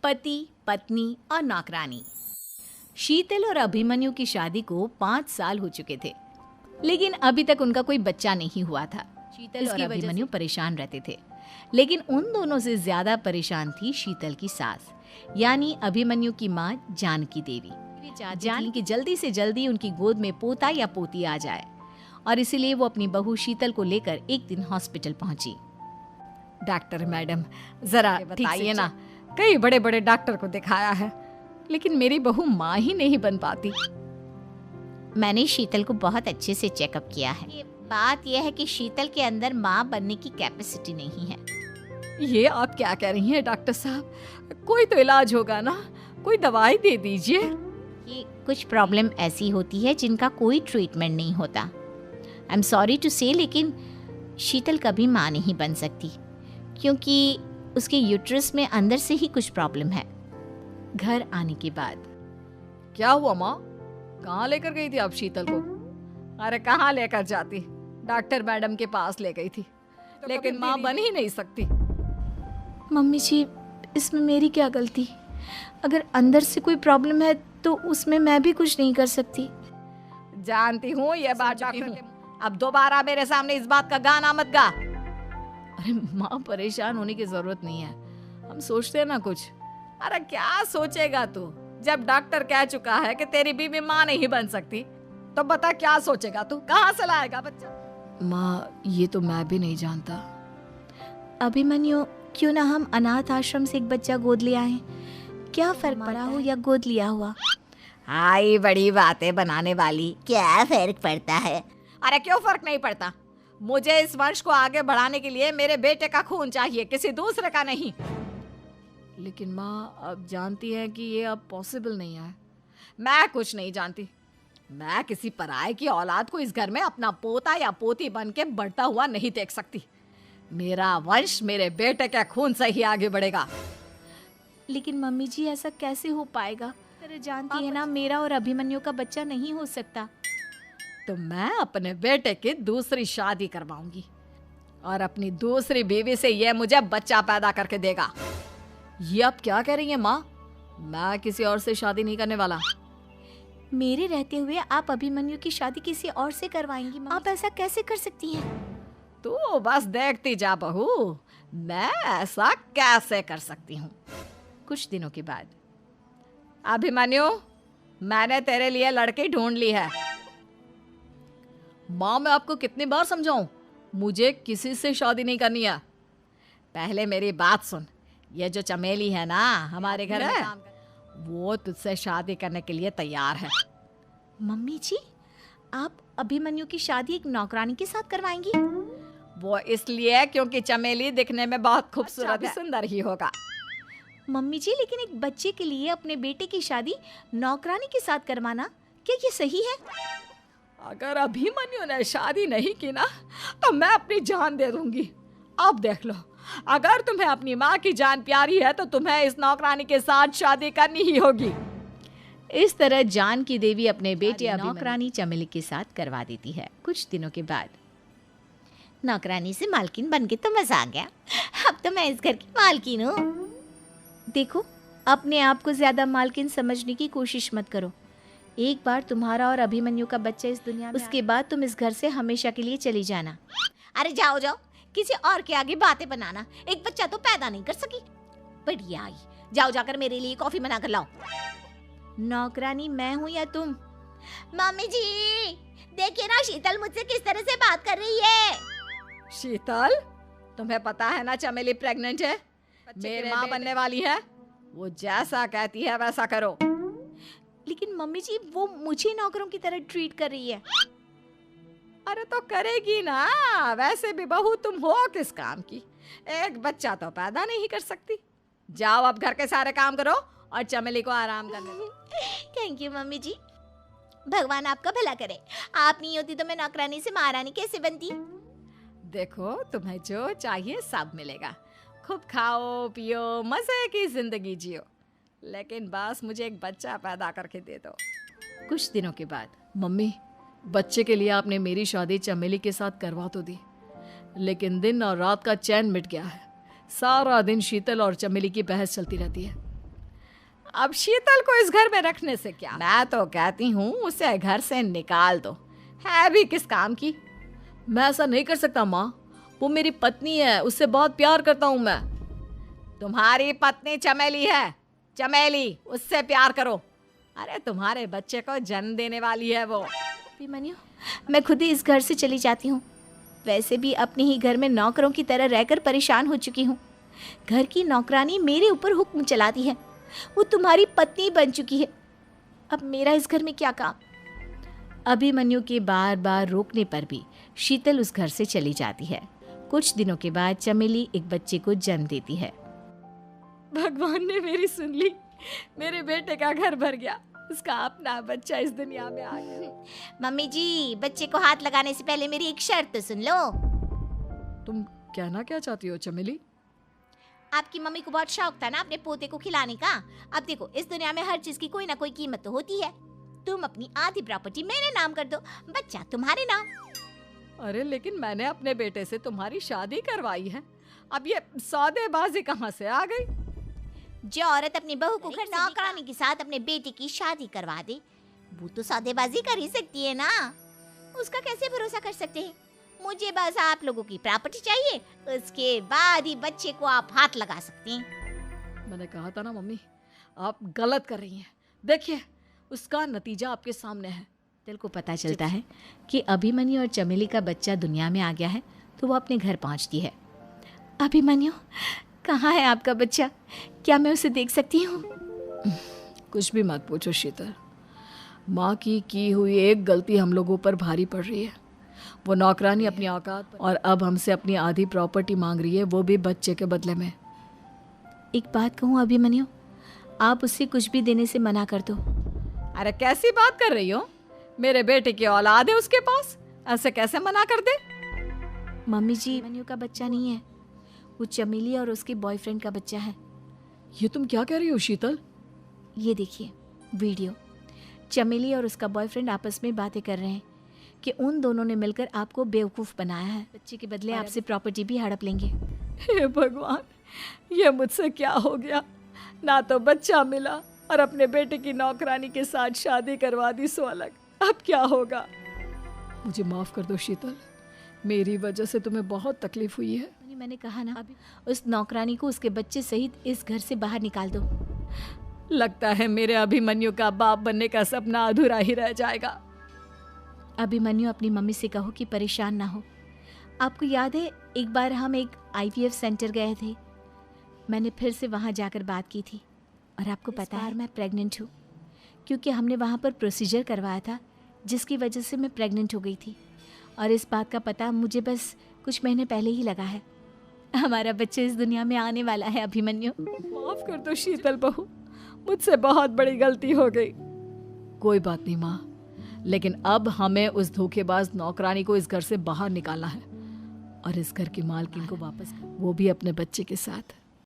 पति, पत्नी और नौकरानी। शीतल और अभिमन्यु की शादी को 5 साल हो चुके थे, लेकिन अभी तक उनका कोई बच्चा नहीं हुआ था। शीतल और अभिमन्यु परेशान रहते थे, लेकिन उन दोनों से ज्यादा परेशान थी शीतल की सास, यानी अभिमन्यु की माँ जानकी देवी। जानकी कि जल्दी से जल्दी उनकी गोद में पोता या पोती आ जाए, और इसीलिए वो अपनी बहू शीतल को लेकर एक दिन हॉस्पिटल पहुंची। डॉक्टर मैडम, जरा बताइए ना, कई बड़े बड़े डॉक्टर को दिखाया है, लेकिन मेरी बहू माँ ही नहीं बन पाती। मैंने शीतल को बहुत अच्छे से चेकअप किया है। बात यह है कि शीतल के अंदर माँ बनने की कैपेसिटी नहीं है। ये आप क्या कह रही हैं डॉक्टर साहब? कोई तो इलाज होगा ना, कोई दवाई दे दीजिए। ये कुछ प्रॉब्लम ऐसी होती है जिनका कोई ट्रीटमेंट नहीं होता। आई एम सॉरी टू से, लेकिन शीतल कभी माँ नहीं बन सकती, क्योंकि उसके यूट्रस में अंदर से ही कुछ प्रॉब्लम है। घर आने के बाद क्या हुआ माँ? कहाँ लेकर गई थी आप शीतल को? अरे कहाँ लेकर जाती, डॉक्टर मैडम के पास ले गई थी, लेकिन माँ बन ही नहीं सकती। मम्मी जी, इसमें मेरी क्या गलती? अगर अंदर से कोई प्रॉब्लम है तो उसमें मैं भी कुछ नहीं कर सकती। जानती हूँ ये बात डॉक्टर, अब दोबारा मेरे सामने इस बात का गाना मत गा। अरे माँ, परेशान होने की जरूरत नहीं है, हम सोचते हैं ना कुछ। अरे क्या सोचेगा तू? जब डॉक्टर कह चुका है कि तेरी बीवी माँ नहीं बन सकती, तो बता क्या सोचेगा तू? कहाँ से लाएगा बच्चा? माँ, ये तो मैं भी नहीं जानता। अभिमन्यु, क्यों ना हम अनाथ आश्रम से एक बच्चा गोद ले आए? क्या फर्क पड़ा हो या गोद लिया हुआ? आई बड़ी बातें बनाने वाली, क्या फर्क पड़ता है? अरे क्यों फर्क नहीं पड़ता? मुझे इस वंश को आगे बढ़ाने के लिए मेरे बेटे का खून चाहिए, किसी दूसरे का नहीं। लेकिन माँ, आप जानती हैं कि ये अब पॉसिबल नहीं है। मैं कुछ नहीं जानती। मैं किसी पराये की औलाद को इस घर में अपना पोता या पोती बन के बढ़ता हुआ नहीं देख सकती। मेरा वंश मेरे बेटे के खून से ही आगे बढ़ेगा। लेकिन मम्मी जी, ऐसा कैसे हो पाएगा? तेरे जानती है ना, मेरा और अभिमन्यु का बच्चा नहीं हो सकता। तो मैं अपने बेटे की दूसरी शादी करवाऊंगी, और अपनी दूसरी बीवी से ये मुझे बच्चा पैदा करके देगा। ये आप क्या कह रही हैं माँ? मैं किसी और से शादी नहीं करने वाला। मेरे रहते हुए आप अभिमन्यु की शादी किसी और से करवाएंगी? आप ऐसा कैसे कर सकती हैं? तू बस देखती जा बहू, मैं ऐसा कैसे कर सकती हूँ। कुछ दिनों के बाद, अभिमन्यु, मैंने तेरे लिए लड़की ढूंढ ली है। माँ, मैं आपको कितनी बार समझाऊं, मुझे किसी से शादी नहीं करनी है। पहले मेरी बात सुन। ये जो चमेली है ना, हमारे घर है, वो तुझसे शादी करने के लिए तैयार है। मम्मी जी, आप अभिमन्यु की शादी एक नौकरानी के साथ करवाएंगी? वो इसलिए क्योंकि चमेली दिखने में बहुत खूबसूरत है, सुंदर ही होगा। मम्मी जी, लेकिन एक बच्चे के लिए अपने बेटे की शादी नौकरानी के साथ करवाना, क्या ये सही है? अगर अभिमन्यु ने शादी नहीं की ना, तो मैं अपनी जान दे दूंगी। अब देख लो, अगर तुम्हें अपनी माँ की जान प्यारी है तो तुम्हें इस नौकरानी के साथ शादी करनी ही होगी। इस तरह जानकी देवी अपने बेटे नौकरानी चमेली के साथ करवा देती है। कुछ दिनों के बाद, नौकरानी से मालकिन बन के तो मजा आ गया, अब तो मैं इस घर की मालकिन हूँ। देखो, अपने आप को ज्यादा मालकिन समझने की कोशिश मत करो। एक बार तुम्हारा और अभिमन्यु का बच्चा इस दुनिया में, उसके बाद तुम इस घर से हमेशा के लिए चली जाना। अरे जाओ जाओ, किसी और के आगे बातें बनाना। एक बच्चा तो पैदा नहीं कर सकी, बढ़िया आई। जाओ जाकर मेरे लिए कॉफी बना कर लाओ। नौकरानी मैं हूँ या तुम? मम्मी जी, देखिए ना शीतल मुझसे किस तरह से बात कर रही है। शीतल, तुम्हें पता है ना चमेली प्रेग्नेंट है, मेरे माँ बनने वाली है। वो जैसा कहती है वैसा करो। लेकिन मम्मी जी, वो मुझे नौकरों की तरह ट्रीट कर रही है। अरे तो करेगी ना, वैसे भी बहू तुम हो किस काम की? एक बच्चा तो पैदा नहीं कर सकती। जाओ अब घर के सारे काम करो और चमेली को आराम करने दो। थैंक यू मम्मी जी, भगवान आपका भला करे। आप नहीं होती तो मैं नौकरानी से महारानी कैसे बनती? देखो, तुम्हें जो चाहिए सब मिलेगा। खूब खाओ पियो, मजे की जिंदगी जियो, लेकिन बस मुझे एक बच्चा पैदा करके दे दो। कुछ दिनों के बाद, मम्मी, बच्चे के लिए आपने मेरी शादी चमेली के साथ करवा तो दी, लेकिन दिन और रात का चैन मिट गया है। सारा दिन शीतल और चमेली की बहस चलती रहती है। अब शीतल को इस घर में रखने से क्या, मैं तो कहती हूँ उसे घर से निकाल दो, है भी किस काम की। मैं ऐसा नहीं कर सकता माँ, वो मेरी पत्नी है, उससे बहुत प्यार करता हूँ मैं। तुम्हारी पत्नी चमेली है, चमेली, उससे प्यार करो। अरे तुम्हारे बच्चे को जन्म देने वाली है वो। अभिमन्यु, मैं खुद ही इस घर से चली जाती हूँ। वैसे भी अपने ही घर में नौकरों की तरह रहकर परेशान हो चुकी हूँ। घर की नौकरानी मेरे ऊपर हुक्म चलाती है, वो तुम्हारी पत्नी बन चुकी है। अब मेरा इस घर में क्या काम। अभिमन्यु के बार बार रोकने पर भी शीतल उस घर से चली जाती है। कुछ दिनों के बाद चमेली एक बच्चे को जन्म देती है। भगवान ने मेरी सुन ली, मेरे बेटे का घर भर गया, उसका अपना बच्चा इस दुनिया में आ गया। मम्मी जी, बच्चे को हाथ लगाने से पहले मेरी एक शर्त तो सुन लो। तुम कहना क्या चाहती हो चमेली? आपकी मम्मी को बहुत शौक था ना अपने पोते को खिलाने का। अब देखो, इस दुनिया में हर चीज की कोई ना कोई कीमत तो होती है। तुम अपनी आधी प्रॉपर्टी मेरे नाम कर दो, बच्चा तुम्हारे नाम। अरे लेकिन मैंने अपने बेटे से तुम्हारी शादी करवाई है, अब ये सौदेबाजी कहाँ से आ गई? जो औरत अपनी बहू को घर नौकरानी के साथ अपने बेटे की शादी करवा दे, वो तो सौदेबाजी कर ही सकती है ना। उसका कैसे भरोसा कर सकते हैं? मुझे बस आप लोगों की प्रॉपर्टी चाहिए, उसके बाद ही बच्चे को आप हाथ लगा सकते हैं। मैंने कहा था ना मम्मी, आप गलत कर रही हैं। देखिए, उसका नतीजा आपके सामने है। शीतल को पता चलता है कि अभिमन्यु और चमेली का बच्चा दुनिया में आ गया है, तो वो अपने घर पहुंचती है। अभिमन्यु, कहाँ है आपका बच्चा? क्या मैं उसे देख सकती हूँ? कुछ भी मत पूछो शीतल, माँ की हुई एक गलती हम लोगों पर भारी पड़ रही है। वो नौकरानी अपनी औकात और अब हमसे अपनी आधी प्रॉपर्टी मांग रही है, वो भी बच्चे के बदले में। एक बात कहूँ अभिमन्यु, आप उसे कुछ भी देने से मना कर दो। अरे कैसी बात कर रही हो? मेरे बेटे की औलाद है उसके पास, ऐसे कैसे मना कर दे? मम्मी जी, अभिमन्यु का बच्चा नहीं है, वो चमेली और उसके बॉयफ्रेंड का बच्चा है। ये तुम क्या कह रही हो शीतल? ये देखिए वीडियो, चमेली और उसका बॉयफ्रेंड आपस में बातें कर रहे हैं कि उन दोनों ने मिलकर आपको बेवकूफ़ बनाया है। बच्चे के बदले आपसे प्रॉपर्टी भी हड़प लेंगे। हे भगवान, ये मुझसे क्या हो गया? ना तो बच्चा मिला और अपने बेटे की नौकरानी के साथ शादी करवा दी सो अलग। अब क्या होगा? मुझे माफ कर दो शीतल, मेरी वजह से तुम्हें बहुत तकलीफ हुई है। मैंने कहा ना, अभी उस नौकरानी को उसके बच्चे सहित इस घर से बाहर निकाल दो। लगता है मेरे अभिमन्यु का बाप बनने का सपना अधूरा ही रह जाएगा। अभिमन्यु, अपनी मम्मी से कहो कि परेशान ना हो। आपको याद है एक बार हम एक IVF सेंटर गए थे, मैंने फिर से वहाँ जाकर बात की थी और आपको पता है मैं प्रेग्नेंट हूँ, क्योंकि हमने वहाँ पर प्रोसीजर करवाया था जिसकी वजह से मैं प्रेग्नेंट हो गई थी। और इस बात का पता मुझे बस कुछ महीने पहले ही लगा है। हमारा बच्चा इस दुनिया में आने वाला है अभिमन्यु। माफ कर दो शीतल बहू, मुझसे बहुत बड़ी गलती हो गई। कोई बात नहीं माँ, लेकिन अब हमें उस धोखेबाज नौकरानी को इस घर से बाहर निकालना है और इस घर की मालकिन को वापस, वो भी अपने बच्चे के साथ।